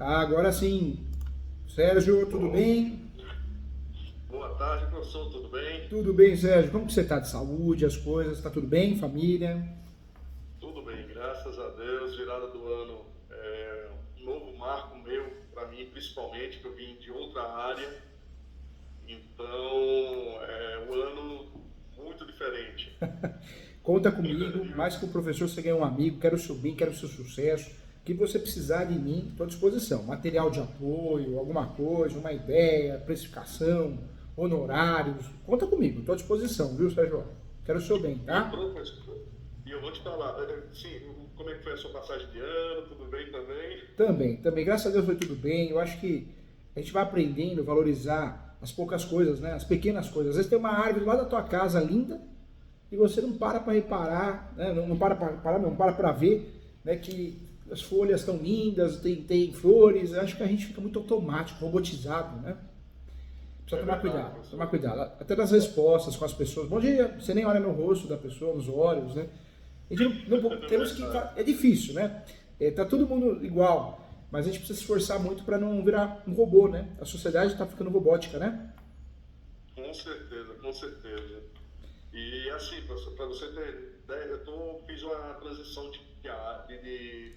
Ah, agora sim. Sérgio, tudo bem? Boa tarde, professor, tudo bem? Tudo bem, Sérgio. Como que você está de saúde, as coisas? Tá tudo bem, família? Tudo bem, graças a Deus. Virada do ano um novo marco meu, para mim principalmente, que eu vim de outra área. Então, é um ano muito diferente. Conta comigo, mais que o professor, você ganha um amigo, quero o seu bem, quero o seu sucesso. O que você precisar de mim, estou à disposição. Material de apoio, alguma coisa, uma ideia, precificação, honorários. Conta comigo, estou à disposição, viu, Sérgio? Quero o seu bem, E, tá? professor, e eu vou te falar, sim, como é que foi a sua passagem de ano? Tudo bem também? Também. Graças a Deus foi tudo bem. Eu acho que a gente vai aprendendo a valorizar as poucas coisas, né? As pequenas coisas. Às vezes tem uma árvore lá da tua casa linda e você não para reparar, né? Não para para parar, não para para ver, né? Que as folhas estão lindas, tem flores. Eu acho que a gente fica muito automático, robotizado, né? Precisa É tomar verdade, cuidado, tomar professor. cuidado. Até nas respostas com as pessoas. Bom dia, você nem olha no rosto da pessoa, nos olhos, né? A gente É temos que. verdade. É difícil, né? Tá todo mundo igual, mas a gente precisa se esforçar muito para não virar um robô, né? A sociedade está ficando robótica, né? Com certeza, com certeza. E assim, para você ter ideia, fiz uma transição de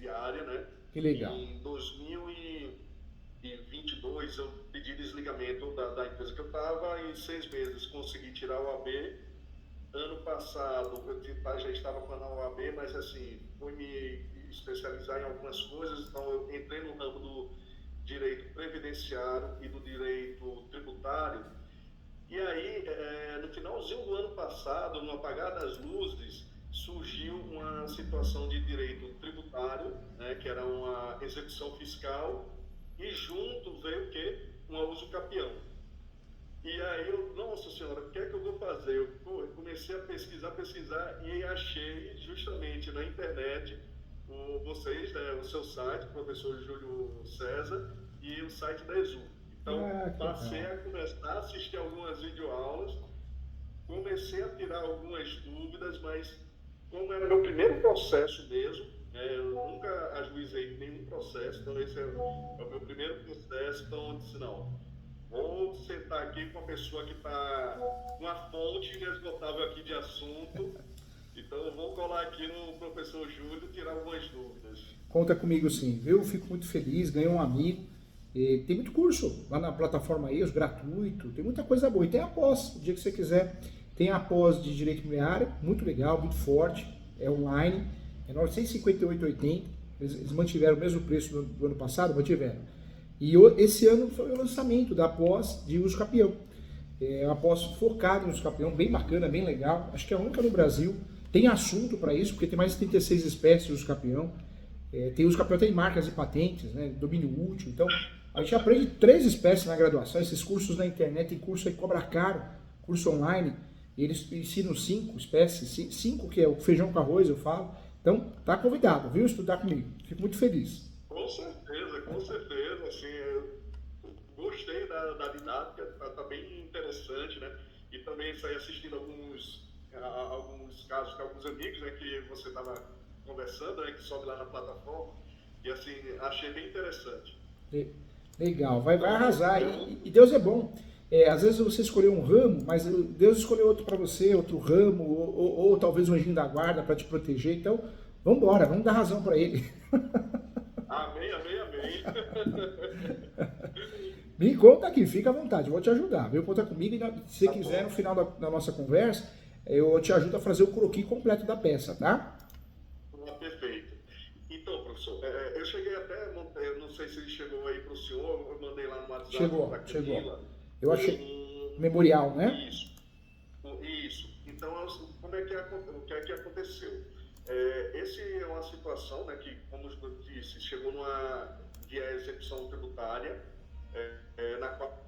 área, né? Que legal. Em 2022 eu pedi desligamento da empresa que eu estava, em 6 meses consegui tirar o AB. Ano passado já estava com a OAB, mas assim, fui me especializar em algumas coisas, então eu entrei no ramo do direito previdenciário e do direito tributário. E aí, no finalzinho do ano passado, no apagar das luzes, surgiu uma situação de direito tributário, né, que era uma execução fiscal, e junto veio o quê? Um uso capião. E aí nossa senhora, o que é que eu vou fazer? Eu comecei a pesquisar e achei justamente na internet vocês, né, o seu site, o professor Júlio César, e o site da Exu. Então, Ah, que passei legal. a começar a assistir algumas videoaulas, comecei a tirar algumas dúvidas, mas como era meu primeiro processo mesmo, eu nunca ajuizei nenhum processo, então esse é o meu primeiro processo, então eu disse, não, vou sentar aqui com uma pessoa que está com uma fonte inesgotável aqui de assunto. Então, eu vou colar aqui no professor Júlio tirar algumas dúvidas. Conta comigo sim, viu? Fico muito feliz, ganhei um amigo. E tem muito curso lá na plataforma aí, os gratuito, tem muita coisa boa. E tem a pós, o dia que você quiser. Tem a pós de Direito Imobiliário, muito legal, muito forte, é online, é 958,80. Eles mantiveram o mesmo preço do ano passado, mantiveram. E esse ano foi o lançamento da pós de uso capião. É uma pós focada no uso capião, bem bacana, bem legal. Acho que é a única no Brasil. Tem assunto para isso, porque tem mais de 36 espécies de uso capião. Tem uso capião, tem marcas e patentes, né? Domínio útil. Então, a gente aprende 3 espécies na graduação. Esses cursos na internet, tem curso aí que cobra caro, curso online. E eles ensinam 5 espécies, 5 que é o feijão com arroz, eu falo. Então, tá convidado, viu? Estudar comigo. Fico muito feliz. Com certeza, com certeza. Assim, eu gostei da didática, tá bem interessante, né? E também saí assistindo alguns casos com alguns amigos, né, que você estava conversando, né, que sobe lá na plataforma. E assim, achei bem interessante. Legal, vai Então, arrasar. eu, E Deus é bom. Às vezes você escolheu um ramo, mas Deus escolheu outro para você, outro ramo, ou talvez um anjinho da guarda para te proteger. Então, vamos embora, vamos dar razão para ele. amém, amém, amém. Me conta aqui, fica à vontade, vou te ajudar, viu? Conta comigo e se você Tá quiser, no bom. final da nossa conversa, eu te ajudo a fazer o croquis completo da peça, tá? Perfeito. Então, professor, eu cheguei até, eu não sei se chegou aí para o senhor, eu mandei lá no WhatsApp para a Chegou. Camila, Eu achei memorial, né? isso, isso. Então, como é que, o que é que aconteceu? Esse é uma situação, né, que, como eu disse, chegou numa de execução tributária, na qual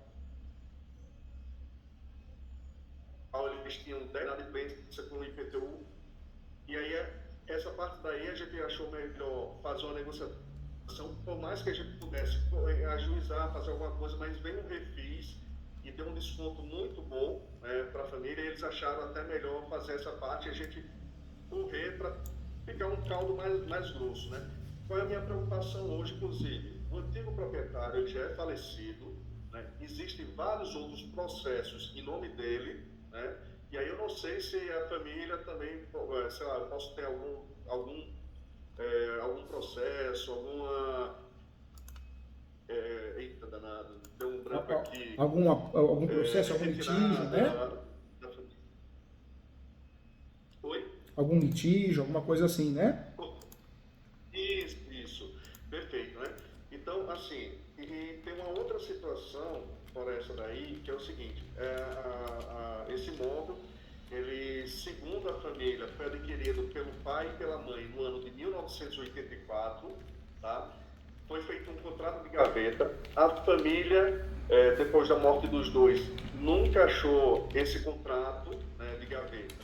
eles tinham 10 adimplência com o IPTU. E aí, essa parte daí a gente achou melhor fazer uma negociação, por mais que a gente pudesse ajuizar, fazer alguma coisa, mas veio um refis e deu um desconto muito bom, para a família, e eles acharam até melhor fazer essa parte e a gente correr para ficar um caldo mais grosso, né? Qual é a minha preocupação hoje, inclusive? o antigo proprietário ele já é falecido, né? Existem vários outros processos em nome dele, né? E aí eu não sei se a família também, sei lá, eu posso ter algum processo, eita danado, deu um branco aqui. Algum processo, algum litígio, né? Da família. Oi? Algum litígio, alguma coisa assim, né? Isso, perfeito, né? Então, assim, e tem uma outra situação, fora essa daí, que é o seguinte, esse imóvel, ele, segundo a família, foi adquirido pelo pai e pela mãe no ano de 1984, tá? Foi feito um contrato de gaveta, a família, depois da morte dos dois, nunca achou esse contrato, né, de gaveta.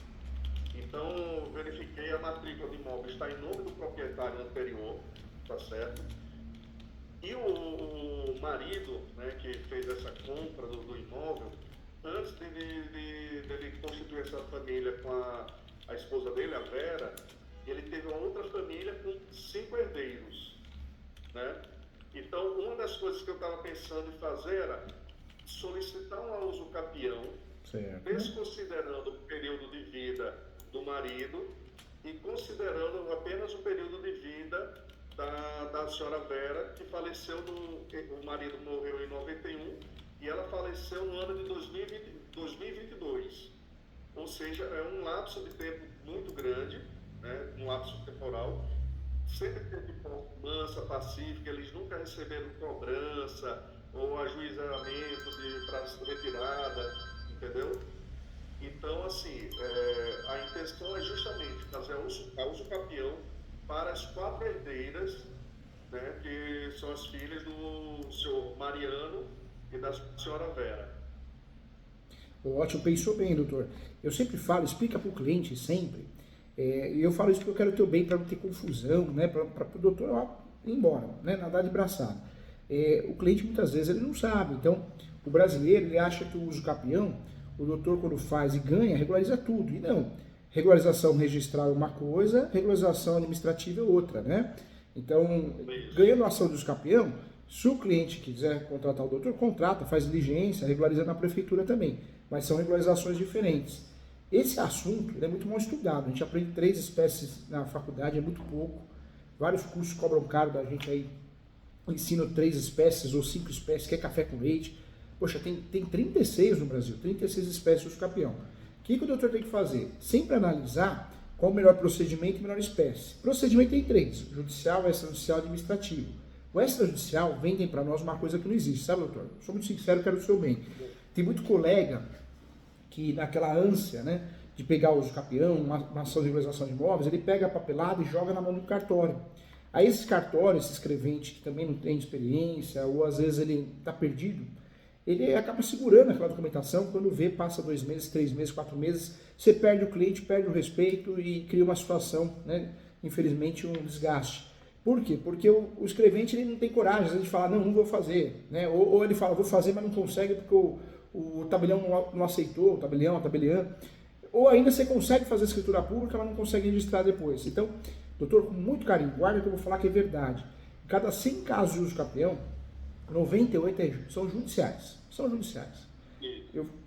Então, verifiquei a matrícula do imóvel, está em nome do proprietário anterior, tá certo? E o marido, né, que fez essa compra do imóvel, antes dele constituir essa família com a esposa dele, a Vera, ele teve uma outra família com 5 herdeiros, né? Então, uma das coisas que eu estava pensando em fazer era solicitar um uso capião, desconsiderando o período de vida do marido e considerando apenas o período de vida da senhora Vera, que faleceu, o marido morreu em 91 e ela faleceu no ano de 2022. Ou seja, é um lapso de tempo muito grande, né, um lapso temporal. Sempre teve mansa, pacífica, eles nunca receberam cobrança ou ajuizamento para retirada, entendeu? Então, assim, a intenção é justamente fazer uso capião para as 4 herdeiras, né, que são as filhas do senhor Mariano e da senhora Vera. Ótimo, pensou bem, doutor. Eu sempre falo, explica para o cliente sempre, e eu falo isso porque eu quero o teu bem, para não ter confusão, né, para o doutor ir embora, né, nadar de braçada. O cliente muitas vezes ele não sabe, então o brasileiro ele acha que o uso capião, o doutor quando faz e ganha, regulariza tudo, e não. Regularização registral é uma coisa, regularização administrativa é outra, né? Então, ganhando a ação do uso capião, se o cliente quiser contratar o doutor, contrata, faz diligência, regulariza na prefeitura também, mas são regularizações diferentes. Esse assunto ele é muito mal estudado, a gente aprende 3 espécies na faculdade, é muito pouco, vários cursos cobram caro da gente aí, ensinam 3 espécies ou 5 espécies, que é café com leite. Poxa, tem 36 no Brasil, 36 espécies de uso capião. O que o doutor tem que fazer? Sempre analisar qual o melhor procedimento e melhor espécie. Procedimento tem 3, judicial, extrajudicial e administrativo. O extrajudicial vendem para nós uma coisa que não existe, sabe, doutor? Sou muito sincero, quero o seu bem. Tem muito colega que naquela ânsia, né, de pegar o uso capião, uma ação de regularização de imóveis, ele pega a papelada e joga na mão do cartório. Aí esse cartório, esse escrevente que também não tem experiência, ou às vezes ele está perdido, ele acaba segurando aquela documentação, quando vê, passa 2 meses, 3 meses, 4 meses, você perde o cliente, perde o respeito e cria uma situação, né, infelizmente um desgaste. Por quê? Porque o escrevente ele não tem coragem, às vezes de falar, não vou fazer, né? Ou ele fala, vou fazer, mas não consegue porque o tabelião não aceitou, o tabelião, a tabeliã, ou ainda você consegue fazer a escritura pública, mas não consegue registrar depois. Então, doutor, com muito carinho, guarda que eu vou falar que é verdade. Cada 100 casos de uso capião, 98 são judiciais. São judiciais.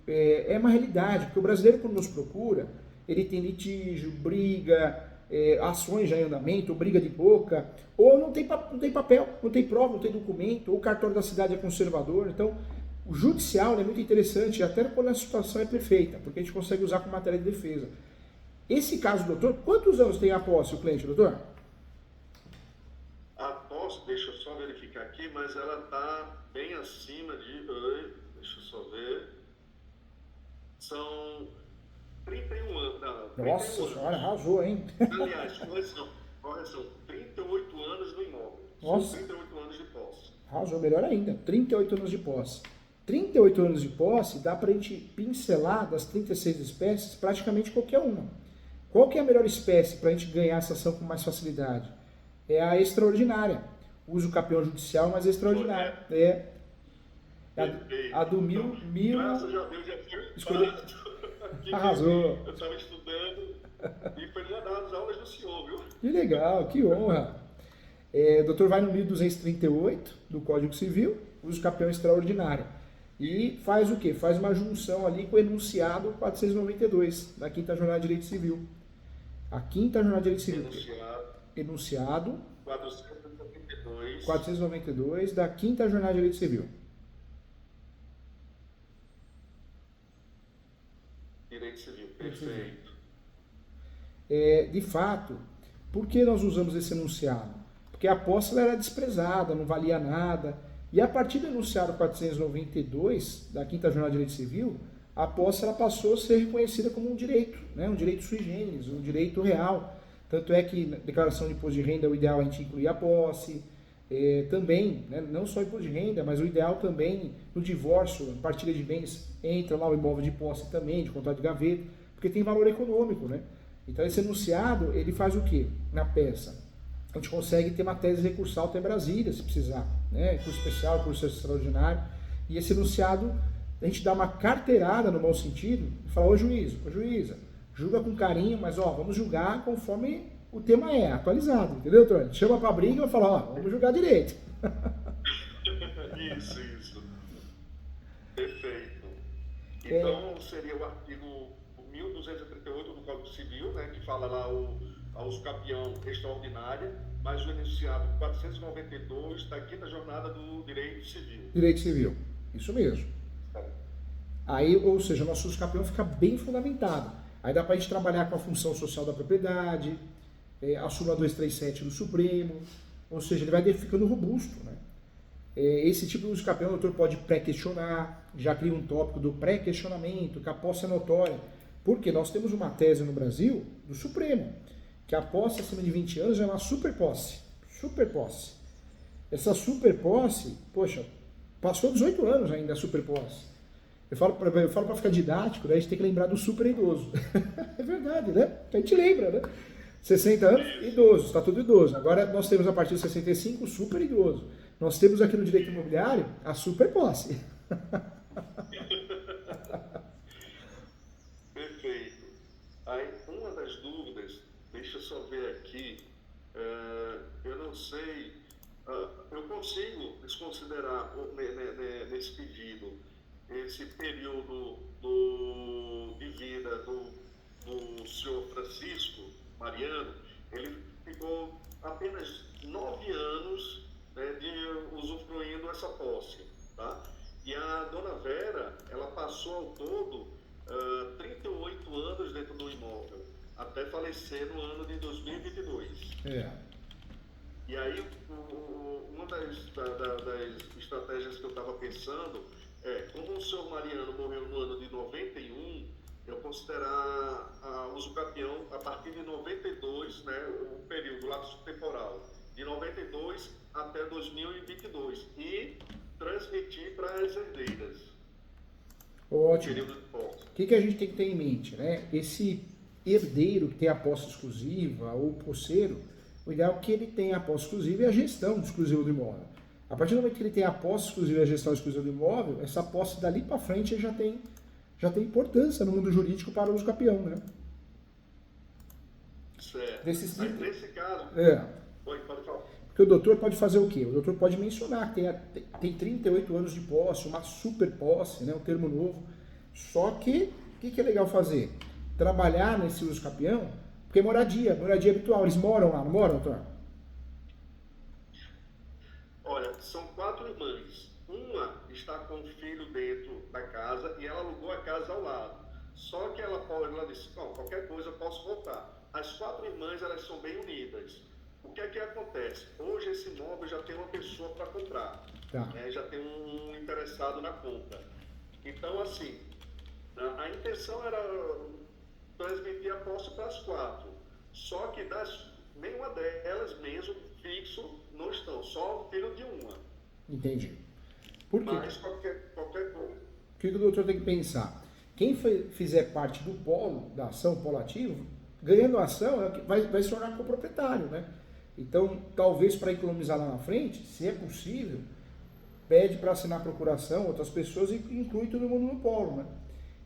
É uma realidade, porque o brasileiro, quando nos procura, ele tem litígio, briga, ações já em andamento, briga de boca, ou não tem papel, não tem prova, não tem documento, ou o cartório da cidade é conservador. Então, o judicial é muito interessante, até quando a situação é perfeita, porque a gente consegue usar como matéria de defesa. Esse caso, doutor, quantos anos tem a posse o cliente, doutor? A posse, deixa eu só verificar aqui, mas ela está bem acima de... Deixa eu só ver. São 31 anos. Não, 31 Nossa anos. senhora, arrasou, hein? Aliás, correção, 38 anos no imóvel. Nossa. São 38 anos de posse. Arrasou, melhor ainda. 38 anos de posse. 38 anos de posse, dá para a gente pincelar das 36 espécies praticamente qualquer uma. Qual que é a melhor espécie para a gente ganhar essa ação com mais facilidade? É a extraordinária. Uso capião judicial, mas extraordinária. A do mil... Graças a Deus já foi escolhi... Arrasou. Eu estava estudando e foi uma das aulas do senhor, viu? Que legal, que honra. O doutor vai no 1238 do Código Civil, uso capião extraordinário. E faz o quê? Faz uma junção ali com o enunciado 492 da Quinta Jornada de Direito Civil. A Quinta Jornada de Direito Civil. Enunciado 492 da Quinta Jornada de Direito Civil. Direito Civil, perfeito. De fato, por que nós usamos esse enunciado? Porque a posse ela era desprezada, não valia nada. E a partir do enunciado 492 da Quinta Jornada de Direito Civil, a posse ela passou a ser reconhecida como um direito, né? Um direito sui generis, um direito real. Tanto é que na declaração de imposto de renda o ideal é a gente incluir a posse. Também, né? Não só imposto de renda, mas o ideal também no divórcio, partilha de bens, entra lá o imóvel de posse também, de contrato de gaveta, porque tem valor econômico, né? Então esse enunciado, ele faz o quê? Na peça, a gente consegue ter uma tese recursal até Brasília, se precisar, né? Curso especial, curso extraordinário, e esse enunciado, a gente dá uma carteirada no bom sentido, e fala, ô juíza, julga com carinho, mas vamos julgar conforme o tema é atualizado, entendeu, doutor? Chama pra briga e fala, vamos julgar direito. Isso. Perfeito. Então, seria o artigo 1238 do Código Civil, né, que fala lá a uso capião extraordinária, mas o enunciado 492 da Quinta Jornada do Direito Civil. Direito Civil, isso mesmo. Aí, ou seja, o nosso uso capião fica bem fundamentado. Aí dá pra gente trabalhar com a função social da propriedade, a súmula 237 do Supremo, ou seja, ele vai ficando robusto, né? Esse tipo de uso capião o doutor pode pré-questionar, já cria um tópico do pré-questionamento, que a posse é notória, porque nós temos uma tese no Brasil do Supremo, que a posse acima de 20 anos é uma superposse. Essa superposse, poxa, passou 18 anos ainda a superposse. Eu falo para ficar didático, né, a gente tem que lembrar do super idoso. É verdade, né? A gente lembra, né? 60 anos, idoso, está tudo idoso. Agora nós temos a partir de 65 o super idoso. Nós temos aqui no direito imobiliário a super posse. Perfeito. Aí, uma das dúvidas, deixa eu só ver aqui, eu não sei, eu consigo desconsiderar nesse pedido esse período de vida do senhor Francisco Mariano. Ele ficou apenas 9 anos, né, de usufruindo essa posse, tá? E a dona Vera, ela passou ao todo 38 anos dentro do imóvel, até falecer no ano de 2022. E aí, uma das estratégias que eu estava pensando como o senhor Mariano morreu no ano de 91, eu considerar uso capião a partir de 92, né, o período, o lapso temporal, de 92 até 2022, e transmitir para as herdeiras. Ótimo. O que a gente tem que ter em mente, né? Esse herdeiro que tem a posse exclusiva ou posseiro, o ideal é que ele tenha a posse exclusiva e a gestão exclusiva do imóvel. A partir do momento que ele tem a posse exclusiva e a gestão exclusiva do imóvel, essa posse dali para frente já tem importância no mundo jurídico para o uso capião, né? Certo. Nesse caso... Pode falar. Porque o doutor pode fazer o quê? O doutor pode mencionar que tem 38 anos de posse, uma super posse, né? Um termo novo. Só que, o que é legal fazer? Trabalhar nesse uso capião, porque moradia habitual, eles moram lá, não moram, doutor? Olha, são 4 irmãs. Uma está com o filho dentro da casa e ela alugou a casa ao lado. Só que ela disse, qualquer coisa eu posso voltar. As 4 irmãs, elas são bem unidas. O que é que acontece? Hoje esse imóvel já tem uma pessoa para comprar. Tá. Né? Já tem um interessado na compra. Então, assim, a intenção era transmitir a posse para as 4. Só que nenhuma delas mesmo fixo não estão, só o filho de uma. Entendi. Por quê? Mas qualquer coisa. O que o doutor tem que pensar? Quem fizer parte do polo, da ação, polo ativo, ganhando a ação, vai se tornar coproprietário, né? Então, talvez para economizar lá na frente, se é possível, pede para assinar a procuração outras pessoas e inclui todo mundo no polo, né?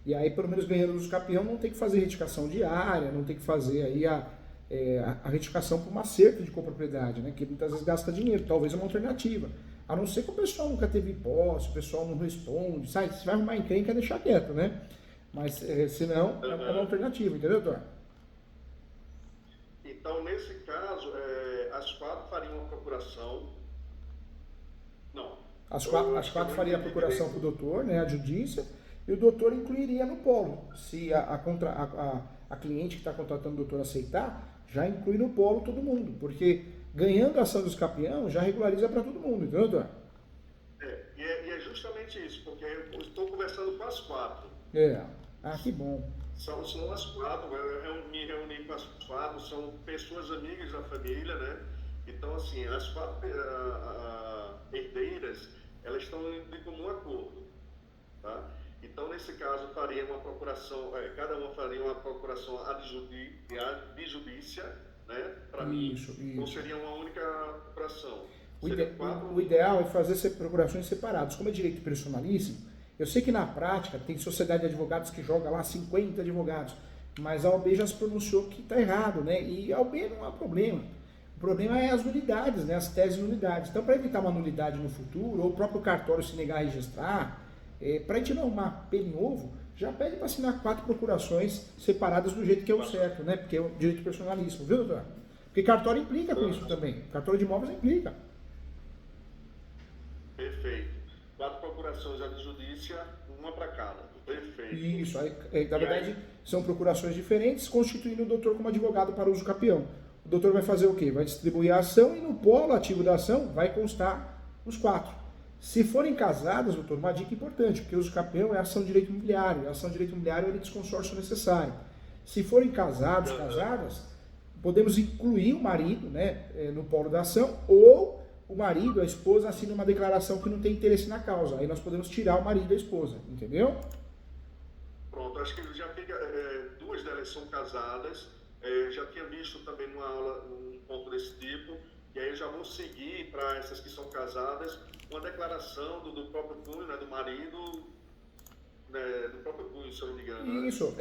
E aí, pelo menos ganhando os capião, não tem que fazer retificação diária, não tem que fazer aí a retificação por um acerto de copropriedade, né? Que muitas vezes gasta dinheiro, talvez é uma alternativa. A não ser que o pessoal nunca teve posse, o pessoal não responde, sabe? Se vai arrumar encrenca, deixar quieto, né? Mas se não, é uma alternativa, entendeu, doutor? Então, nesse caso, as 4 fariam uma procuração. Não. As 4 fariam a procuração para o doutor, né? A judícia, e o doutor incluiria no polo. Se a cliente que está contratando o doutor aceitar, já inclui no polo todo mundo, porque ganhando a ação dos campeão já regulariza para todo mundo, entendeu, doutor? E é justamente isso, porque eu estou conversando com as 4. Que bom. São as 4, eu me reuni com as 4, são pessoas amigas da família, né? Então, assim, as 4 herdeiras, elas estão de comum acordo, tá? Então, nesse caso, faria uma procuração, cada uma faria uma procuração de judícia, né? Para mim, ou seria uma única procuração? O ideal é fazer procurações separadas. Como é direito personalíssimo, eu sei que na prática tem sociedade de advogados que joga lá 50 advogados, mas a OAB já se pronunciou que está errado, né? E a OAB não há problema. O problema é as nulidades, né? As teses de nulidades. Então, para evitar uma nulidade no futuro, ou o próprio cartório se negar a registrar, para a gente não arrumar pelo em ovo, já pede para assinar 4 procurações separadas do jeito que é o certo, né? Porque é o direito personalíssimo, viu, doutor? Porque cartório implica com isso também. Cartório de imóveis implica. Perfeito. 4 procurações de judícia, uma para cada. Perfeito. Isso. Na verdade, são procurações diferentes, constituindo o doutor como advogado para uso capião. O doutor vai fazer o quê? Vai distribuir a ação e no polo ativo da ação vai constar os 4. Se forem casadas, doutor, uma dica importante, porque o uso capião é ação de direito imobiliário. A ação de direito imobiliário é de consórcio necessário. Se forem casados, casadas, podemos incluir o marido, né, no polo da ação, ou o marido, a esposa, assina uma declaração que não tem interesse na causa. Aí nós podemos tirar o marido da esposa, entendeu? Pronto, acho que já fica, 2 delas são casadas, já tinha visto também numa aula um ponto desse tipo, e aí eu já vou seguir para essas que são casadas, uma declaração do próprio punho, né, do marido, né, do próprio punho, se eu não me engano. Isso,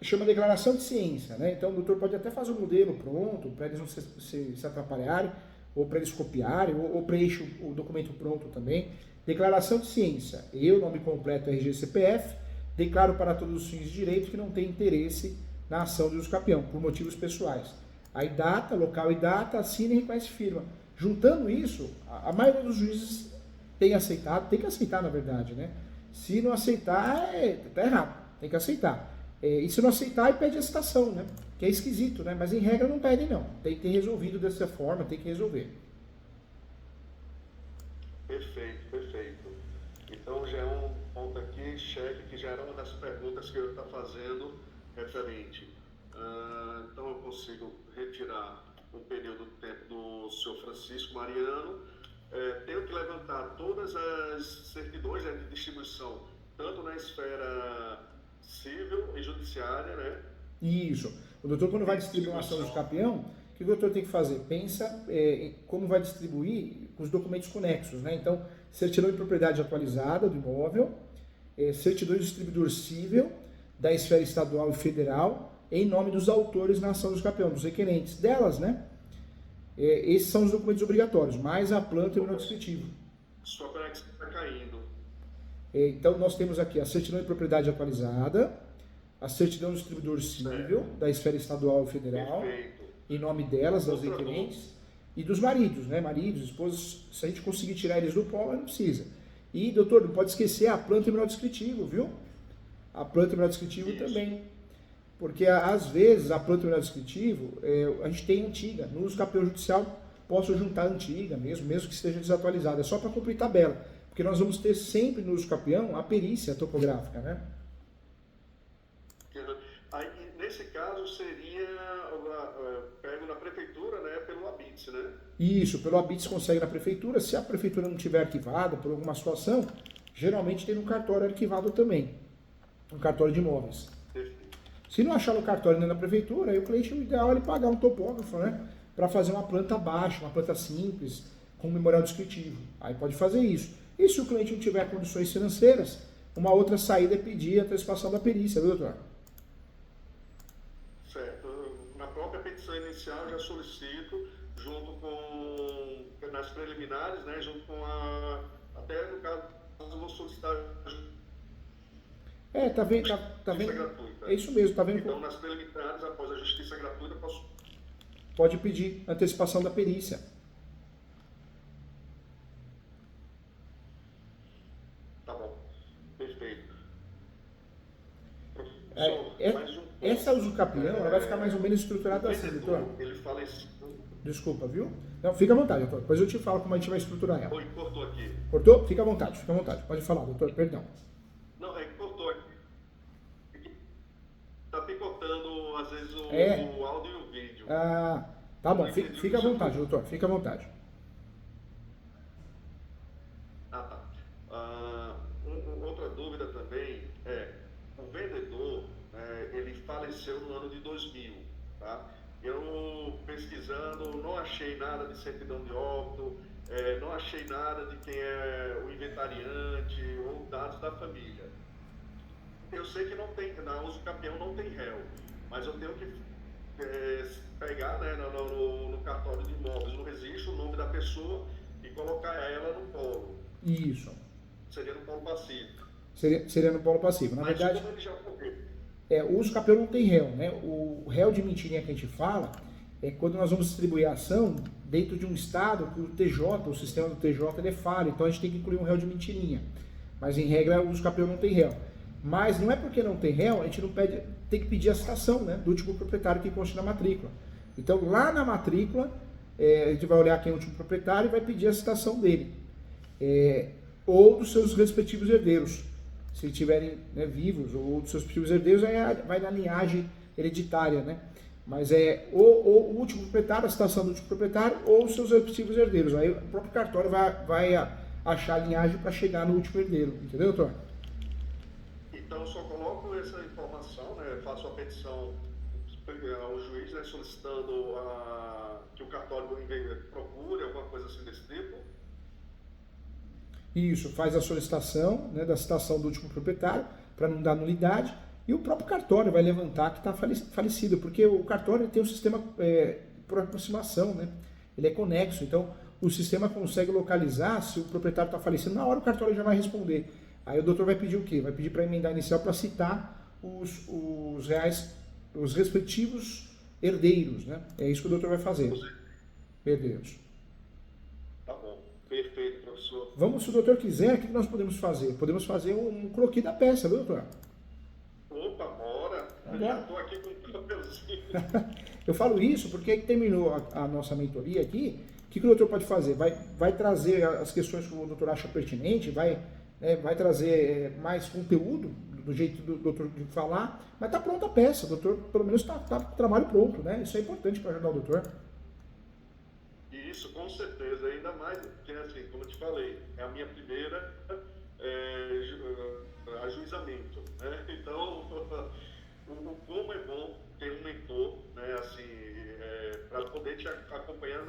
chama declaração de ciência, né? Então o doutor pode até fazer um modelo pronto, para eles não se atrapalharem, ou para eles copiarem, ou preenche o documento pronto também. Declaração de ciência. Eu, nome completo RG CPF, declaro para todos os fins de direito que não tem interesse na ação de uso capião, por motivos pessoais. Aí data, local e data, assina e reconhece firma. Juntando isso, a maioria dos juízes tem aceitado, tem que aceitar na verdade, né? Se não aceitar, tá errado, tem que aceitar. E se não aceitar, aí pede a citação, né? Que é esquisito, né? Mas em regra não pede não. Tem que ter resolvido dessa forma, tem que resolver. Perfeito. Então já é um ponto aqui, cheque, que já era uma das perguntas que eu estou fazendo referente. Então eu consigo retirar o período de tempo do senhor Francisco Mariano. Tenho que levantar todas as certidões de distribuição, tanto na esfera civil e judiciária, né? Isso. O doutor, quando vai distribuir uma ação de campeão, o que o doutor tem que fazer? Pensa como vai distribuir os documentos conexos, né? Então, certidão de propriedade atualizada do imóvel, certidão de distribuidor civil da esfera estadual e federal, em nome dos autores na ação dos campeões, dos requerentes delas, né? Esses são os documentos obrigatórios, mais a planta e o menor descritivo. Sua conexão está caindo. Então, nós temos aqui a certidão de propriedade atualizada, a certidão do distribuidor civil da esfera estadual e federal, em nome delas, das requerentes, e dos maridos, né? Maridos, esposas, se a gente conseguir tirar eles do polo, não precisa. E, doutor, não pode esquecer a planta e menor descritivo, viu? A planta e menor descritivo também. Porque, às vezes, a planta e menor descritivo, a gente tem antiga. No uso campeão judicial, posso juntar a antiga mesmo que esteja desatualizada. É só para cumprir tabela. Porque nós vamos ter sempre no uso campeão a perícia topográfica, né? Aí, nesse caso, seria pego na prefeitura, né, pelo ABITS, né? Isso, pelo ABITS consegue na prefeitura. Se a prefeitura não tiver arquivada por alguma situação, geralmente tem no cartório arquivado também. Um cartório de imóveis. Se não achar no cartório nem na prefeitura, aí o cliente, o ideal é ele pagar um topógrafo, né? Para fazer uma planta baixa, uma planta simples, com memorial descritivo. Aí pode fazer isso. E se o cliente não tiver condições financeiras, uma outra saída é pedir a antecipação da perícia, viu, doutor? Certo. Na própria petição inicial já solicito, junto com, nas preliminares, né, junto com até no caso, eu vou solicitar Tá vendo? Tá justiça vendo? gratuita. É isso mesmo, tá vendo? Então, nas preliminares, após a justiça gratuita, eu posso... Pode pedir antecipação da perícia. Tá bom, perfeito. Essa usucapião, ela vai ficar mais ou menos estruturada assim, doutor. Ele faleceu. Desculpa, viu? Não, fica à vontade, doutor. Depois eu te falo como a gente vai estruturar ela. Oi, cortou aqui. Cortou? Fica à vontade, fica à vontade. Pode falar, doutor, perdão. Não, é que cortou aqui. Tá picotando, às vezes, o áudio e o vídeo. Ah, tá bom. Fica à vontade, doutor. Fica à vontade. Tá. Outra dúvida também é, o vendedor, ele faleceu no ano de 2000, tá? Eu, pesquisando, não achei nada de certidão de óbito, não achei nada de quem é o inventariante ou dados da família. Eu sei que não tem, na usucapião não tem réu, mas eu tenho que pegar, né, no cartório de imóveis, no registro, o nome da pessoa e colocar ela no polo. Isso. Seria no polo passivo. Seria no polo passivo. Na mas verdade, como ele já morreu. o usucapião não tem réu, né? O réu de mentirinha que a gente fala é quando nós vamos distribuir a ação dentro de um estado que o TJ, o sistema do TJ, ele é falho. Então a gente tem que incluir um réu de mentirinha. Mas em regra, o usucapião não tem réu. Mas não é porque não tem réu, a gente não pede, tem que pedir a citação, né, do último proprietário que consta na matrícula. Então lá na matrícula, a gente vai olhar quem é o último proprietário e vai pedir a citação dele. Ou dos seus respectivos herdeiros, se estiverem, né, vivos, ou dos seus respectivos herdeiros, aí vai na linhagem hereditária, né? Mas ou o último proprietário, a citação do último proprietário, ou os seus respectivos herdeiros. Aí o próprio cartório vai achar a linhagem para chegar no último herdeiro, entendeu, doutor? Então, eu só coloco essa informação, né, faço a petição ao juiz, né, solicitando que o cartório procure alguma coisa assim desse tipo. Isso, faz a solicitação, né, da citação do último proprietário, para não dar nulidade, e o próprio cartório vai levantar que está falecido, porque o cartório tem um sistema por aproximação, né, ele é conexo, então o sistema consegue localizar se o proprietário está falecido, na hora o cartório já vai responder. Aí o doutor vai pedir o quê? Vai pedir para emendar inicial para citar os respectivos herdeiros, né? É isso que o doutor vai fazer. Herdeiros. Tá bom. Perfeito, professor. Vamos, se o doutor quiser, o que nós podemos fazer? Podemos fazer um croquis da peça, viu, doutor? Opa, bora. Já estou aqui com o papelzinho. Eu falo isso porque terminou a nossa mentoria aqui. O que o doutor pode fazer? Vai trazer as questões que o doutor acha pertinente, vai trazer mais conteúdo do jeito do doutor de falar, mas está pronta a peça, o doutor pelo menos está com o trabalho pronto, né? Isso é importante para ajudar o doutor. Isso, com certeza, ainda mais, porque assim, como eu te falei, é a minha primeira ajuizamento, né? Então, como é bom ter um mentor, né, assim, para poder te acompanhar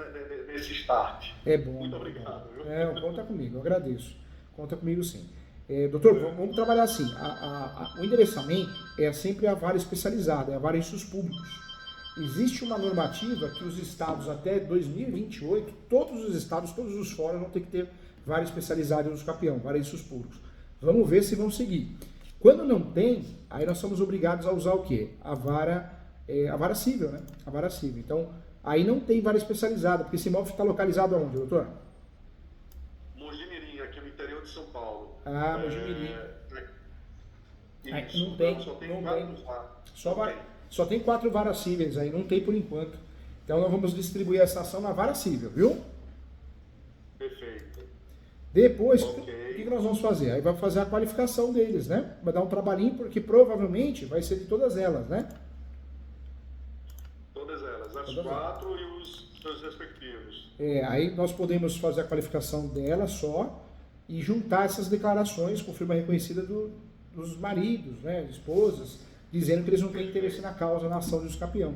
nesse start. É bom. Muito obrigado. Conta comigo, eu agradeço. Conta comigo sim. Doutor, vamos trabalhar assim. O endereçamento é sempre a vara especializada, é a vara em seus públicos. Existe uma normativa que os estados até 2028, todos os estados, todos os fóruns vão ter que ter vara especializada em usucapião, vara em seus públicos. Vamos ver se vão seguir. Quando não tem, aí nós somos obrigados a usar o quê? A vara civil, né? A vara civil. Então, aí não tem vara especializada, porque esse imóvel está localizado aonde, doutor? De São Paulo. Mojimirim. Isso, não tem. Só tem 4 varas cíveis aí, não tem por enquanto. Então nós vamos distribuir essa ação na vara cível, viu? Perfeito. Depois, o que nós vamos fazer? Aí vai fazer a qualificação deles, né? Vai dar um trabalhinho, porque provavelmente vai ser de todas elas, né? Todas elas, as 4 e os seus respectivos. Aí nós podemos fazer a qualificação dela só, e juntar essas declarações com firma reconhecida dos maridos, né, esposas, dizendo que eles não têm interesse na causa, na ação de usucapião.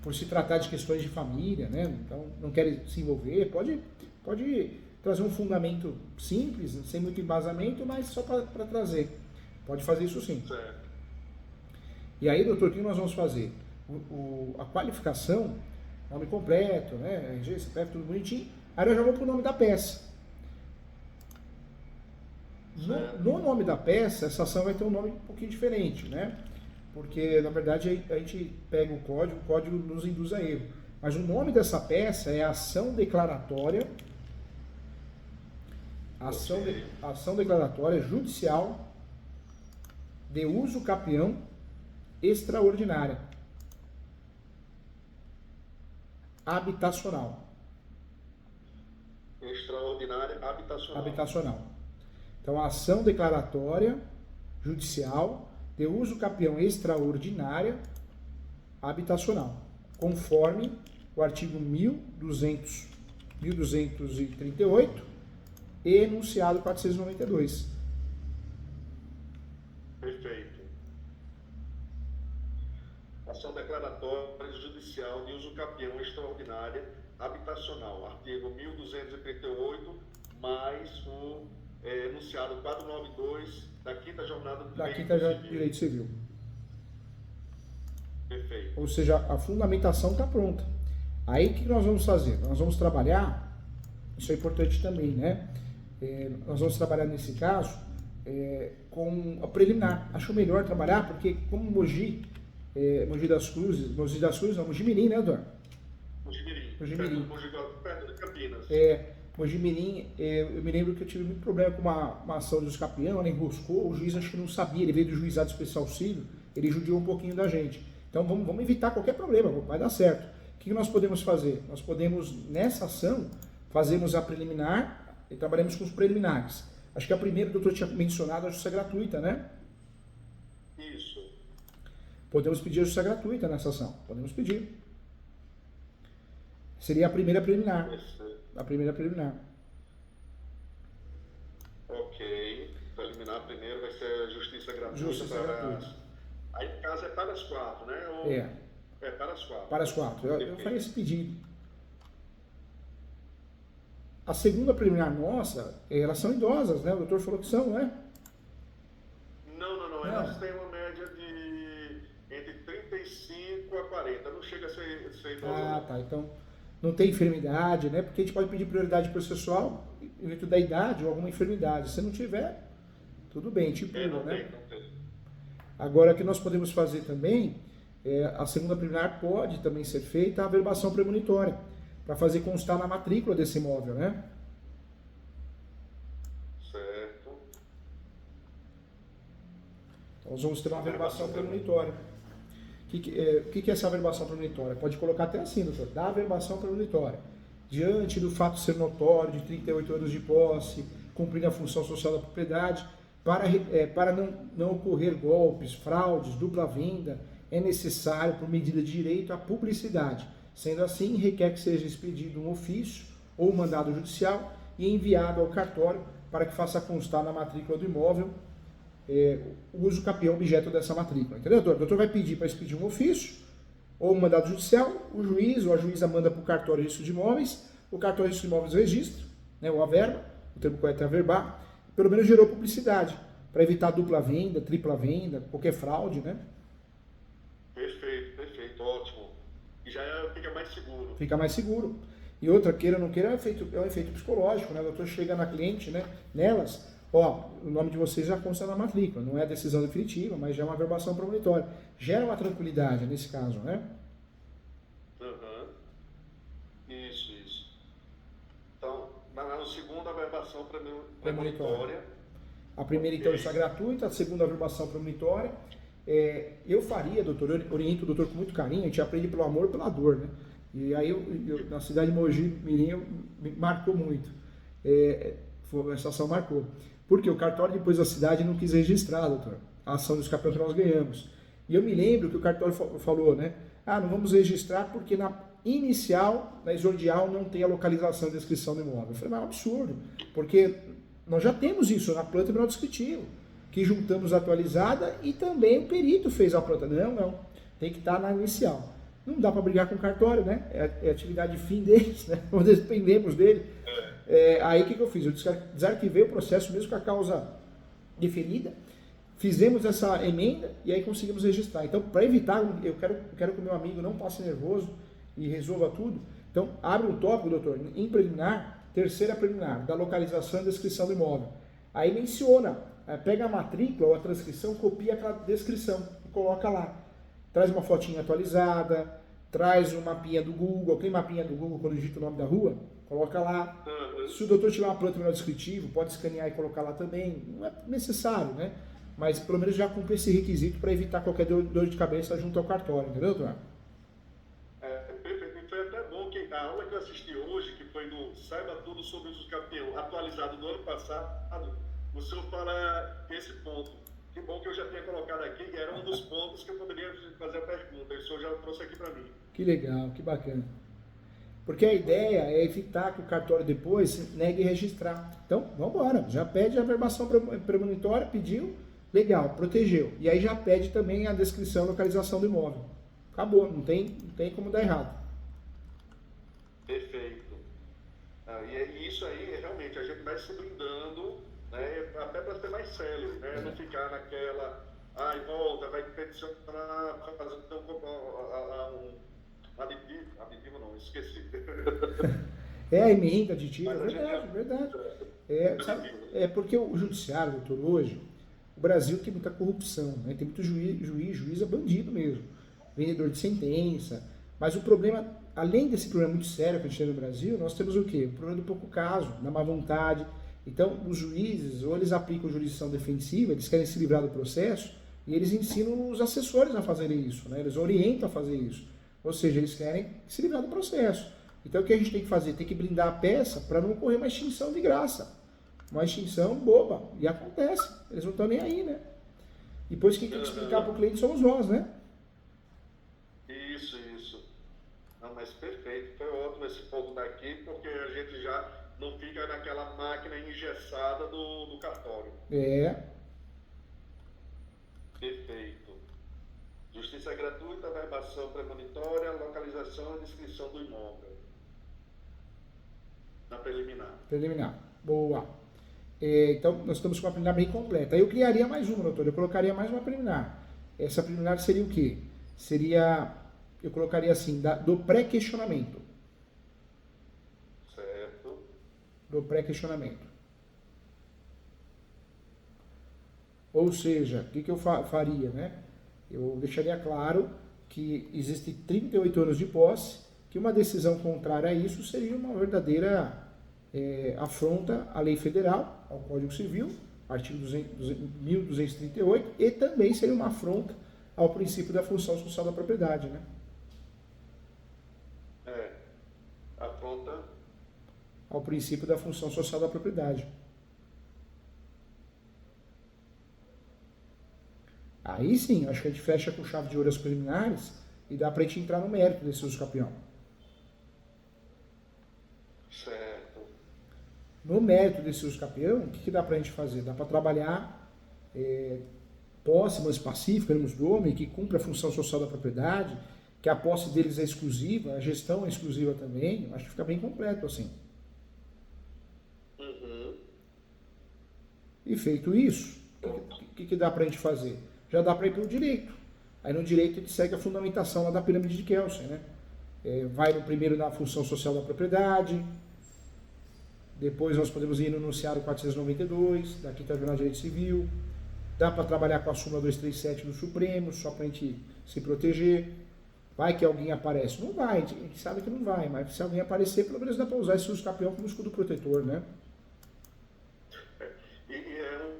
Por se tratar de questões de família, né, então não querem se envolver, pode trazer um fundamento simples, sem muito embasamento, mas só para trazer. Pode fazer isso sim. Certo. E aí, doutor, o que nós vamos fazer? a qualificação, nome completo, né, RG, CPF, tudo bonitinho, aí nós já vamos para o nome da peça. No nome da peça, essa ação vai ter um nome um pouquinho diferente, né? Porque, na verdade, a gente pega o código nos induz a erro. Mas o nome dessa peça é ação declaratória, ação declaratória judicial de uso capião extraordinária habitacional. Extraordinária Habitacional. Então, a ação declaratória judicial de uso capião extraordinária habitacional, conforme o artigo 1238 e enunciado 492. Perfeito. Ação declaratória judicial de uso capião extraordinária habitacional, artigo 1238, mais o enunciado 492 da quinta jornada do direito civil. Perfeito. Ou seja, a fundamentação está pronta. Aí o que nós vamos fazer? Nós vamos trabalhar, isso é importante também, né? Nós vamos trabalhar nesse caso com a preliminar. Acho melhor trabalhar porque como Mogi das Cruzes, Mogi Mirim, né, Eduardo? Mogi Mirim. Perto de Campinas. Mogi Mirim, eu me lembro que eu tive muito problema com uma ação de uso capião, ela enroscou, o juiz acho que não sabia, ele veio do juizado especial civil, ele judiou um pouquinho da gente. Então vamos evitar qualquer problema, vai dar certo. O que nós podemos fazer? Nós podemos, nessa ação, fazermos a preliminar e trabalhamos com os preliminares. Acho que a primeira, o doutor tinha mencionado, a justiça gratuita, né? Isso. Podemos pedir a justiça gratuita nessa ação, podemos pedir. Seria a primeira preliminar. A primeira preliminar. Ok. Preliminar primeiro vai ser a justiça gratuita. Justiça gratuita. Aí, no caso, é para as 4, né? É para as 4. Para as 4. Eu faria esse pedido. A segunda preliminar nossa, elas são idosas, né? O doutor falou que são, não é? Não. Elas têm uma média de entre 35 a 40. Não chega a ser idosa. Tá. Então, não tem enfermidade, né? Porque a gente pode pedir prioridade processual em virtude da idade ou alguma enfermidade. Se não tiver, tudo bem, tipo, não né? tem. Agora, o que nós podemos fazer também, a segunda preliminar pode também ser feita a averbação premonitória, para fazer constar na matrícula desse imóvel, né? Certo. Então, nós vamos ter uma averbação premonitória. O que é essa averbação premonitória? Pode colocar até assim, doutor, da averbação premonitória. Diante do fato ser notório, de 38 anos de posse, cumprindo a função social da propriedade, para não ocorrer golpes, fraudes, dupla venda, é necessário, por medida de direito, a publicidade. Sendo assim, requer que seja expedido um ofício ou um mandado judicial e enviado ao cartório para que faça constar na matrícula do imóvel o uso capião objeto dessa matrícula. Entendeu, doutor? O doutor vai pedir para expedir um ofício ou um mandado judicial, o juiz ou a juíza manda para o cartório de registro de imóveis, o cartório de registro de imóveis registra, né, ou averba, o termo correto é averbar, pelo menos gerou publicidade, para evitar dupla venda, tripla venda, qualquer fraude, né? Perfeito, ótimo. E já fica mais seguro. Fica mais seguro. E outra, queira ou não queira, é um efeito psicológico, né? O doutor chega na cliente, né? Nelas, o nome de vocês já consta na matrícula, não é a decisão definitiva, mas já é uma averbação premonitória. Gera uma tranquilidade nesse caso, né? Isso. Então, na segunda averbação premonitória. A primeira, então, está gratuita, a segunda averbação premonitória. Eu faria, doutor, eu oriento o doutor com muito carinho, a gente aprende pelo amor e pela dor, né? E aí, eu na cidade de Mogi Mirim, me marcou muito. Essa ação marcou. Porque o cartório, depois da cidade, não quis registrar, doutor, a ação dos campeões que nós ganhamos. E eu me lembro que o cartório falou, né? Não vamos registrar porque na inicial, na exordial, não tem a localização e descrição do imóvel. Eu falei, mas é um absurdo, porque nós já temos isso na planta penal descritivo, que juntamos atualizada e também o perito fez a planta. Não, tem que estar na inicial. Não dá para brigar com o cartório, né? É atividade fim deles, né? Nós dependemos dele. Aí o que eu fiz? Eu desarquivei o processo mesmo com a causa deferida Fizemos essa emenda e aí conseguimos registrar. Então, para evitar, eu quero que o meu amigo não passe nervoso e resolva tudo. Então, abre um tópico, doutor, em preliminar, terceira preliminar, da localização e descrição do imóvel. Aí menciona, pega a matrícula ou a transcrição, copia aquela descrição e coloca lá. Traz uma fotinha atualizada, traz um mapinha do Google, aquele mapinha do Google quando digita o nome da rua, coloca lá. Se o doutor tiver uma planta menor descritivo, pode escanear e colocar lá também. Não é necessário, né? Mas pelo menos já cumpre esse requisito para evitar qualquer dor de cabeça junto ao cartório, entendeu, doutor? Perfeito. E foi até bom que a aula que eu assisti hoje, que foi no Saiba Tudo sobre o Campeão, atualizado do ano passado, o senhor fala esse ponto. Que bom que eu já tinha colocado aqui, e era um dos pontos que eu poderia fazer a pergunta. E o senhor já trouxe aqui para mim. Que legal, que bacana. Porque a ideia é evitar que o cartório depois negue registrar. Então, vamos embora. Já pede a averbação premonitória, pediu, legal, protegeu. E aí já pede também a descrição e localização do imóvel. Acabou, não tem como dar errado. Perfeito. E isso aí, realmente, a gente vai se blindando, né, até para ser mais célere, né? Não ficar naquela, volta, vai peticionar, fazer aditivo não, esqueci. A emenda aditiva, verdade. Porque o judiciário, doutor, hoje, o Brasil tem muita corrupção, né? Tem muito juiz bandido mesmo, vendedor de sentença. Mas o problema, além desse problema muito sério que a gente tem no Brasil, nós temos o quê? O problema do pouco caso, da má vontade. Então, os juízes, ou eles aplicam jurisdição defensiva, eles querem se livrar do processo, e eles ensinam os assessores a fazerem isso, né? Eles orientam a fazer isso. Ou seja, eles querem se livrar do processo. Então, o que a gente tem que fazer? Tem que blindar a peça para não ocorrer uma extinção de graça. Uma extinção boba. E acontece. Eles não estão nem aí, né? Depois quem tem que explicar para o cliente somos nós, né? Isso. Não, mas perfeito. Foi ótimo esse ponto daqui, porque a gente já não fica naquela máquina engessada do cartório. Perfeito. Justiça gratuita, averbação premonitória, localização e descrição do imóvel. Na preliminar. Preliminar. Boa. Então, nós estamos com uma preliminar bem completa. Aí eu criaria mais uma, doutor. Eu colocaria mais uma preliminar. Essa preliminar seria o quê? Eu colocaria assim, do pré-questionamento. Certo. Do pré-questionamento. Ou seja, o que eu faria, né? Eu deixaria claro que existem 38 anos de posse, que uma decisão contrária a isso seria uma verdadeira afronta à lei federal, ao Código Civil, artigo 1238, e também seria uma afronta ao princípio da função social da propriedade, né? Afronta ao princípio da função social da propriedade. Aí sim, acho que a gente fecha com chave de ouro as preliminares e dá pra gente entrar no mérito desse uso capião. Certo. No mérito desse uso capião, o que dá pra gente fazer? Dá pra trabalhar posse mais pacífica, termos do homem, que cumpre a função social da propriedade, que a posse deles é exclusiva, a gestão é exclusiva também. Acho que fica bem completo assim. E feito isso, o que dá pra gente fazer? Já dá para ir para o direito. Aí no direito a gente segue a fundamentação lá da pirâmide de Kelsen, né? Vai no primeiro na função social da propriedade, depois nós podemos ir no enunciado 492, da Quinta Jornada de Direito Civil, dá para trabalhar com a súmula 237 do Supremo, só para a gente se proteger. Vai que alguém aparece? Não vai, a gente sabe que não vai, mas se alguém aparecer, pelo menos dá para usar esse uso capião como escudo protetor, né?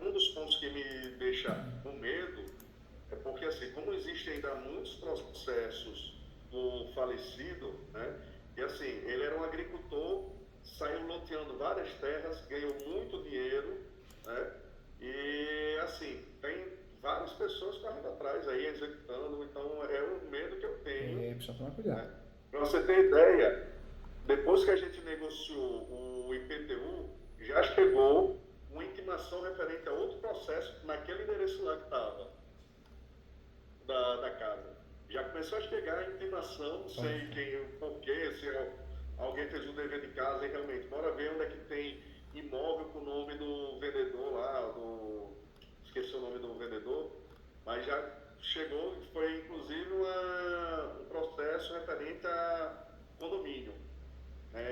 Um dos pontos que me deixa com medo é porque, assim, como existem ainda muitos processos do falecido, né? E assim, ele era um agricultor, saiu loteando várias terras, ganhou muito dinheiro, né? E assim, tem várias pessoas correndo atrás aí, executando, então é um medo que eu tenho. Precisa tomar cuidado. Né? Para você ter ideia, depois que a gente negociou o IPTU, já chegou uma intimação referente a outro processo naquele endereço lá que estava. Da casa. Já começou a chegar a intimação, não sei quem, porquê, se alguém fez um dever de casa e realmente, bora ver onde é que tem imóvel com o nome do vendedor lá, esqueci o nome do vendedor, mas já chegou, foi inclusive um processo referente a condomínio,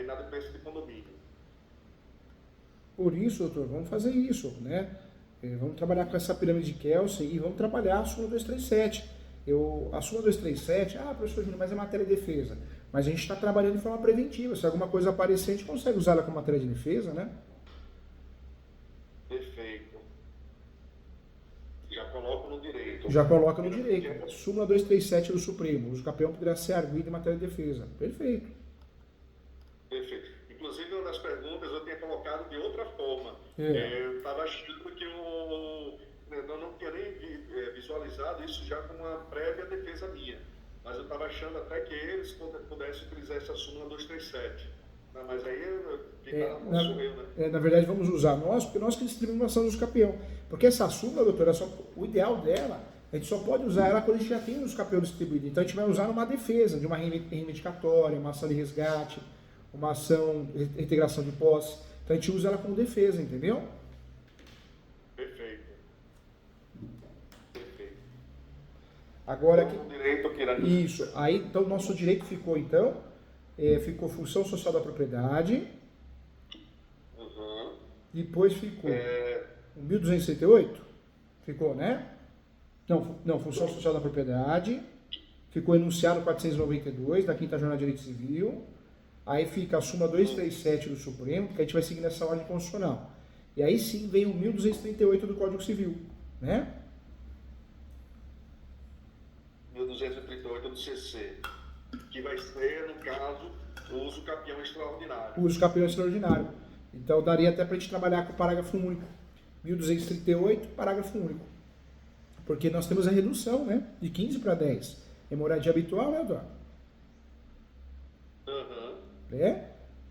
inadimplência de condomínio. Por isso, doutor, vamos fazer isso, né? Vamos trabalhar com essa pirâmide de Kelsen e vamos trabalhar a súmula 237. A súmula 237, professor Júnior, mas é matéria de defesa. Mas a gente está trabalhando de forma preventiva. Se alguma coisa aparecer, a gente consegue usar ela como matéria de defesa, né? Perfeito. Já coloco no direito. Já coloca no direito. Súmula 237 do Supremo. O uso campeão poderá ser arguido em matéria de defesa. Perfeito. Perfeito. Inclusive, uma das perguntas eu tinha colocado de outra forma. Eu estava achando que eu não tinha nem visualizado isso já como uma prévia defesa minha. Mas eu estava achando até que eles pudessem utilizar essa súmula 237. Não, mas aí sou eu, né? Na verdade, vamos usar nós, porque nós que distribuímos a ação dos campeão. Porque essa súmula, doutora, o ideal dela, a gente só pode usar ela quando a gente já tem os campeões distribuídos. Então a gente vai usar numa defesa, de uma reivindicatória, uma ação de resgate, uma ação de reintegração de posse. Então a gente usa ela como defesa, entendeu? Perfeito. Agora aqui. Isso. Aí, então, nosso direito ficou, ficou função social da propriedade. Uhum. Depois ficou 1268. Ficou, né? Não, função social da propriedade. Ficou enunciado 492 da Quinta Jornada de Direito Civil. Aí fica a súmula 237 do Supremo, que a gente vai seguir nessa ordem constitucional. E aí sim vem o 1238 do Código Civil, né? 1238 do CC, que vai ser, no caso, o uso campeão extraordinário. O uso campeão extraordinário. Então daria até para a gente trabalhar com o parágrafo único. 1238, parágrafo único. Porque nós temos a redução, né? De 15 para 10. É moradia habitual, né, Eduardo? Uhum.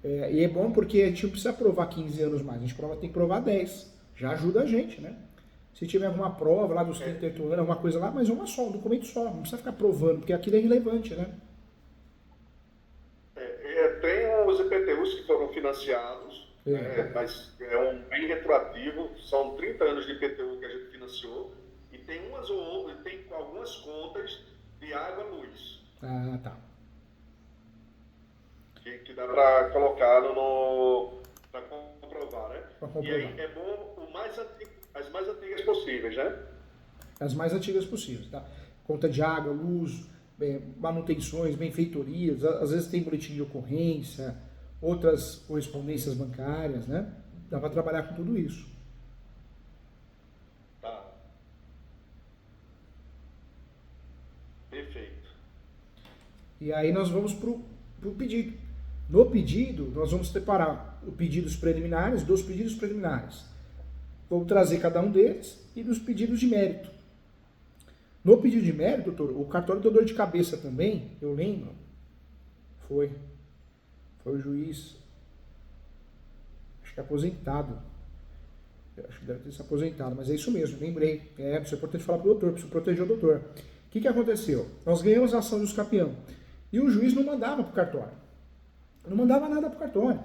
E é bom porque a gente não precisa provar 15 anos mais. A gente tem que provar 10. Já ajuda a gente, né? Se tiver alguma prova lá dos 38 anos, alguma coisa lá, mas uma só, um documento só. Não precisa ficar provando, porque aquilo é relevante, né? Tem os IPTUs que foram financiados, mas é bem retroativo. São 30 anos de IPTU que a gente financiou. E tem tem algumas contas de água e luz. Ah, tá. Que dá para colocar para comprovar, né? E aí é bom as mais antigas possíveis, né? As mais antigas possíveis, tá? Conta de água, luz, manutenções, benfeitorias, às vezes tem boletim de ocorrência, outras correspondências bancárias, né? Dá para trabalhar com tudo isso. Tá. Perfeito. E aí nós vamos pro pedido. No pedido, nós vamos separar os pedidos preliminares dos pedidos preliminares. Vou trazer cada um deles e dos pedidos de mérito. No pedido de mérito, doutor, o cartório deu dor de cabeça também, eu lembro. Foi o juiz, acho que aposentado. Acho que deve ter se aposentado, mas é isso mesmo, lembrei. Isso é importante falar para o doutor, preciso proteger o doutor. O que aconteceu? Nós ganhamos a ação dos campeão. E o juiz não mandava para o cartório. Não mandava nada para o cartório.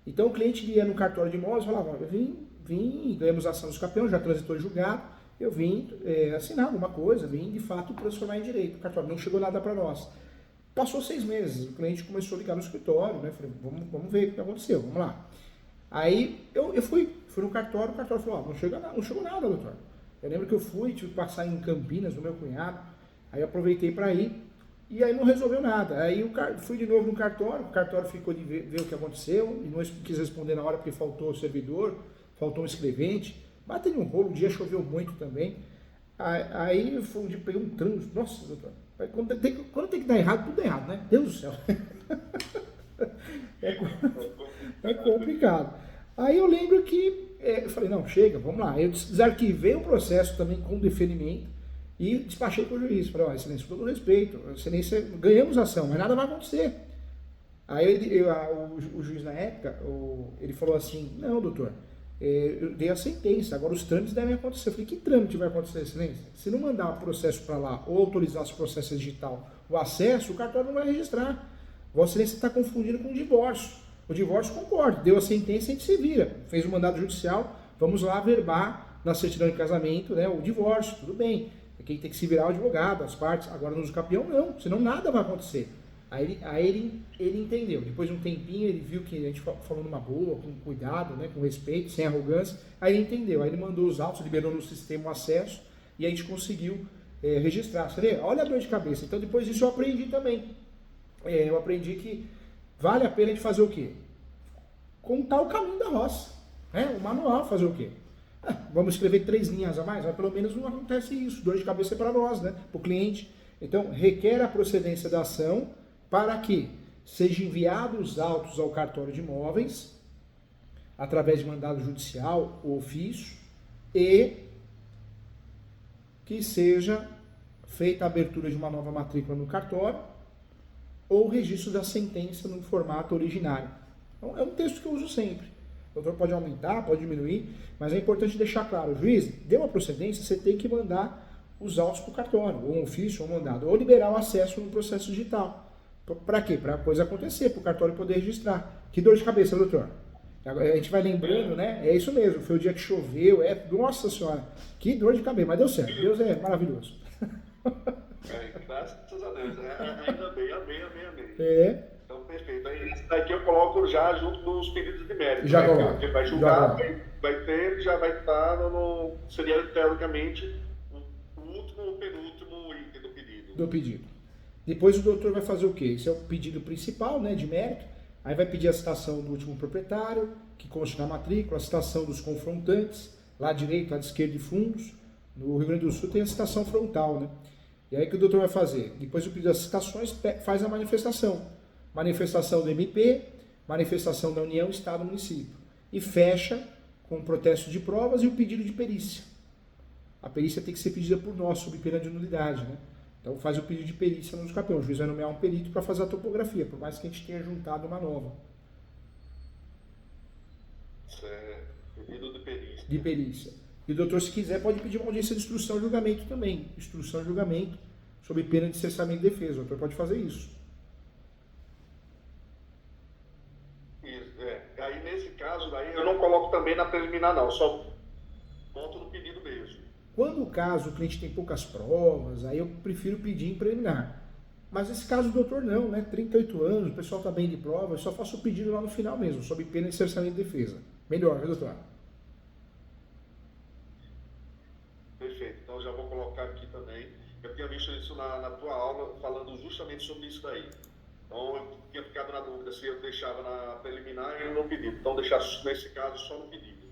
Então o cliente ia no cartório de imóveis e falava, eu vim, ganhamos a ação dos campeões, já transitou em julgado, eu vim assinar alguma coisa, vim de fato transformar em direito. O cartório não chegou nada para nós. Passou 6 meses, o cliente começou a ligar no escritório, né? Falei, vamos ver o que aconteceu, vamos lá. Aí eu fui no cartório, o cartório falou, não chegou nada, doutor. Eu lembro que eu tive que passar em Campinas, do meu cunhado, aí eu aproveitei para ir, e aí não resolveu nada. Aí fui de novo no cartório, o cartório ficou de ver o que aconteceu, e não quis responder na hora porque faltou o servidor, faltou um escrevente, bateu um rolo, o dia choveu muito também. Aí eu peguei um trânsito, nossa, doutor, quando tem que dar errado, tudo é errado, né? Deus do céu. É complicado. Aí eu lembro que eu falei, não, chega, vamos lá. Eu desarquivei o processo também com deferimento e despachei para o juiz. Falei, excelência, com todo respeito, excelência, ganhamos a ação, mas nada vai acontecer. Aí o juiz na época, ele falou assim, não, doutor, eu dei a sentença, agora os trâmites devem acontecer. Eu falei, que trâmite vai acontecer, excelência? Se não mandar o processo para lá ou autorizar o processo digital, o acesso, o cartório não vai registrar. Vossa Excelência está confundindo com o divórcio. O divórcio, concordo, deu a sentença, a gente se vira. Fez o mandado judicial, vamos lá averbar na certidão de casamento, né, o divórcio, tudo bem. Quem tem que se virar é o advogado, as partes. Agora no uso capião não, senão nada vai acontecer. Aí ele entendeu. Depois de um tempinho ele viu que a gente falou numa boa, com cuidado, né, com respeito, sem arrogância. Aí ele entendeu. Aí ele mandou os autos, liberou no sistema o acesso e a gente conseguiu registrar. Você vê? Olha a dor de cabeça. Então depois disso eu aprendi também. Eu aprendi que vale a pena a gente fazer o quê? Contar o caminho da roça. O manual, fazer o quê? Vamos escrever 3 linhas a mais, mas pelo menos não acontece isso. Dor de cabeça é para nós, né? Para o cliente. Então, requer a procedência da ação para que sejam enviados os autos ao cartório de imóveis, através de mandado judicial ou ofício, e que seja feita a abertura de uma nova matrícula no cartório ou o registro da sentença no formato originário. Então, é um texto que eu uso sempre. O doutor pode aumentar, pode diminuir, mas é importante deixar claro, o juiz, deu a procedência, você tem que mandar os autos para o cartório, ou um ofício, ou um mandado, ou liberar o acesso no processo digital. Para quê? Para a coisa acontecer, para o cartório poder registrar. Que dor de cabeça, doutor? A gente vai lembrando, né? É isso mesmo, foi o dia que choveu, nossa senhora, que dor de cabeça, mas deu certo, Deus é maravilhoso. Graças a Deus, ainda bem, amém. Então, perfeito. Aí, isso daqui eu coloco já junto dos pedidos de mérito. Já né? coloca. Porque vai julgar, vai ter, já vai estar seria teoricamente o último ou penúltimo item do pedido. Do pedido. Depois o doutor vai fazer o quê? Esse é o pedido principal, né, de mérito. Aí vai pedir a citação do último proprietário, que consta na matrícula, a citação dos confrontantes, lado direito, lado esquerdo de fundos. No Rio Grande do Sul tem a citação frontal, né? E aí o que o doutor vai fazer? Depois do pedido das citações, faz a manifestação. Manifestação do MP, manifestação da União, Estado, Município. E fecha com o protesto de provas e o pedido de perícia. A perícia tem que ser pedida por nós, sob pena de nulidade, né? Então faz o pedido de perícia no uso capião. O juiz vai nomear um perito para fazer a topografia, por mais que a gente tenha juntado uma nova. Certo. Pedido de perícia. De perícia. E o doutor, se quiser, pode pedir uma audiência de instrução e julgamento também. Instrução e julgamento, sob pena de cessamento de defesa. O doutor pode fazer isso. Aí nesse caso daí eu não coloco também na preliminar não, só boto no pedido mesmo. Quando o caso o cliente tem poucas provas, aí eu prefiro pedir em preliminar. Mas nesse caso o doutor não, né? 38 anos, o pessoal está bem de prova, eu só faço o pedido lá no final mesmo, sob pena de cessamento de defesa. Melhor, né, doutor? Perfeito, então já vou colocar aqui também. Eu tinha visto isso na tua aula, falando justamente sobre isso daí. Então eu tinha ficado na dúvida se eu deixava na preliminar e no pedido. Então deixar nesse caso só no pedido.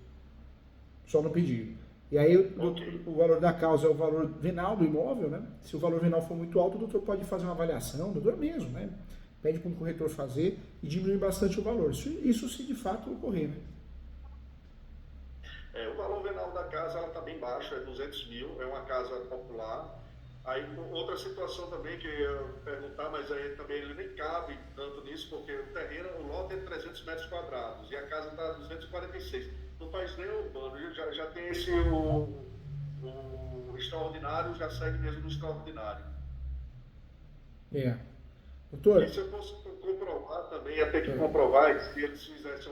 Só no pedido. E aí o valor da causa é o valor venal do imóvel, né? Se o valor venal for muito alto, o doutor pode fazer uma avaliação, o doutor mesmo, né? Pede para um corretor fazer e diminui bastante o valor. Isso se de fato ocorrer, né? O valor venal da casa está bem baixo, é 200 mil, é uma casa popular. Aí outra situação também que eu ia perguntar, mas aí também ele nem cabe tanto nisso, porque o terreno, o lote é 300 metros quadrados e a casa está a 246. Não faz nem urbano, já tem esse, o extraordinário, já segue mesmo no extraordinário. Doutor? E se eu fosse comprovar também, ia ter que comprovar, se eles fizessem